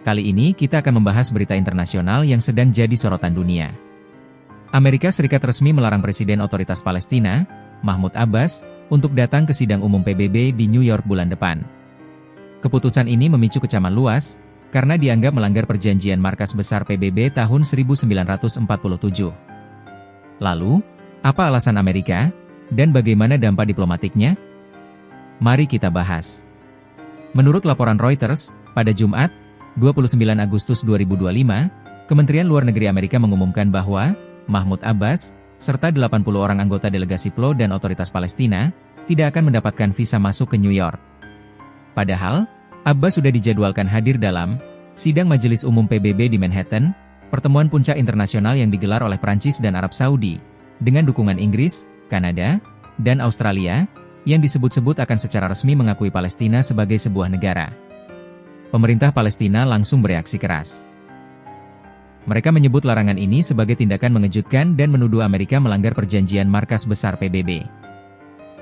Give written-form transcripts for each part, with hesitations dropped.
Kali ini kita akan membahas berita internasional yang sedang jadi sorotan dunia. Amerika Serikat resmi melarang Presiden Otoritas Palestina, Mahmud Abbas, untuk datang ke sidang umum PBB di New York bulan depan. Keputusan ini memicu kecaman luas, karena dianggap melanggar perjanjian markas besar PBB tahun 1947. Lalu, apa alasan Amerika, dan bagaimana dampak diplomatiknya? Mari kita bahas. Menurut laporan Reuters, pada Jumat, 29 Agustus 2025, Kementerian Luar Negeri Amerika mengumumkan bahwa Mahmud Abbas, serta 80 orang anggota delegasi PLO dan Otoritas Palestina, tidak akan mendapatkan visa masuk ke New York. Padahal, Abbas sudah dijadwalkan hadir dalam sidang Majelis Umum PBB di Manhattan, pertemuan puncak internasional yang digelar oleh Prancis dan Arab Saudi, dengan dukungan Inggris, Kanada, dan Australia, yang disebut-sebut akan secara resmi mengakui Palestina sebagai sebuah negara. Pemerintah Palestina langsung bereaksi keras. Mereka menyebut larangan ini sebagai tindakan mengejutkan dan menuduh Amerika melanggar perjanjian markas besar PBB.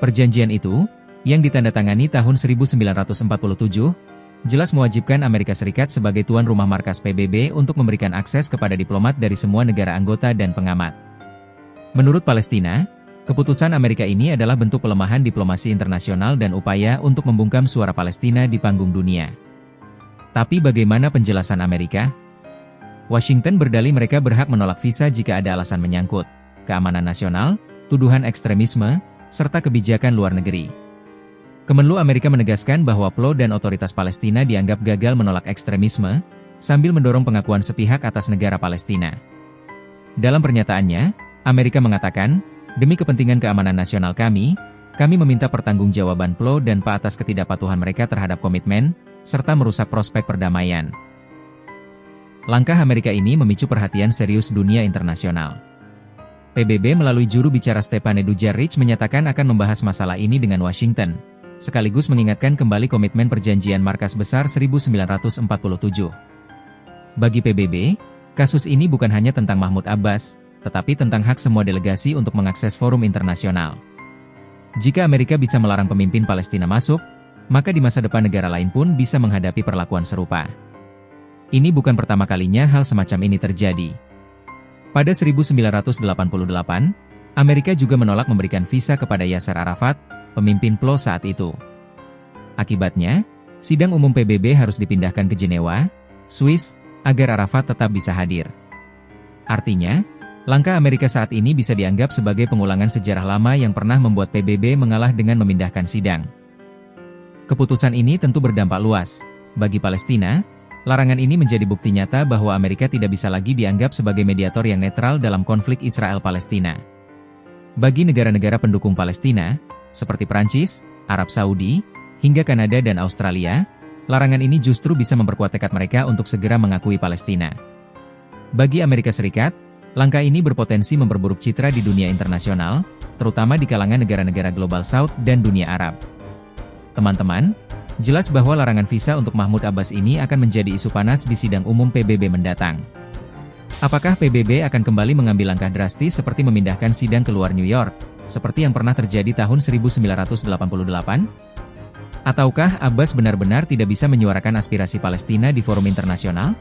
Perjanjian itu, yang ditandatangani tahun 1947, jelas mewajibkan Amerika Serikat sebagai tuan rumah markas PBB untuk memberikan akses kepada diplomat dari semua negara anggota dan pengamat. Menurut Palestina, keputusan Amerika ini adalah bentuk pelemahan diplomasi internasional dan upaya untuk membungkam suara Palestina di panggung dunia. Tapi bagaimana penjelasan Amerika? Washington berdalih mereka berhak menolak visa jika ada alasan menyangkut keamanan nasional, tuduhan ekstremisme, serta kebijakan luar negeri. Kemenlu Amerika menegaskan bahwa PLO dan Otoritas Palestina dianggap gagal menolak ekstremisme, sambil mendorong pengakuan sepihak atas negara Palestina. Dalam pernyataannya, Amerika mengatakan, demi kepentingan keamanan nasional kami meminta pertanggungjawaban PLO dan PA atas ketidakpatuhan mereka terhadap komitmen, serta merusak prospek perdamaian. Langkah Amerika ini memicu perhatian serius dunia internasional. PBB melalui juru bicara Stéphane Dujarric menyatakan akan membahas masalah ini dengan Washington, sekaligus mengingatkan kembali komitmen perjanjian markas besar 1947. Bagi PBB, kasus ini bukan hanya tentang Mahmud Abbas, tetapi tentang hak semua delegasi untuk mengakses forum internasional. Jika Amerika bisa melarang pemimpin Palestina masuk, maka di masa depan negara lain pun bisa menghadapi perlakuan serupa. Ini bukan pertama kalinya hal semacam ini terjadi. Pada 1988, Amerika juga menolak memberikan visa kepada Yasser Arafat, pemimpin PLO saat itu. Akibatnya, sidang umum PBB harus dipindahkan ke Jenewa, Swiss, agar Arafat tetap bisa hadir. Artinya, langkah Amerika saat ini bisa dianggap sebagai pengulangan sejarah lama yang pernah membuat PBB mengalah dengan memindahkan sidang. Keputusan ini tentu berdampak luas. Bagi Palestina, larangan ini menjadi bukti nyata bahwa Amerika tidak bisa lagi dianggap sebagai mediator yang netral dalam konflik Israel-Palestina. Bagi negara-negara pendukung Palestina, seperti Prancis, Arab Saudi, hingga Kanada dan Australia, larangan ini justru bisa memperkuat tekad mereka untuk segera mengakui Palestina. Bagi Amerika Serikat, langkah ini berpotensi memperburuk citra di dunia internasional, terutama di kalangan negara-negara Global South dan dunia Arab. Teman-teman, jelas bahwa larangan visa untuk Mahmud Abbas ini akan menjadi isu panas di sidang umum PBB mendatang. Apakah PBB akan kembali mengambil langkah drastis seperti memindahkan sidang ke luar New York, seperti yang pernah terjadi tahun 1988? Ataukah Abbas benar-benar tidak bisa menyuarakan aspirasi Palestina di forum internasional?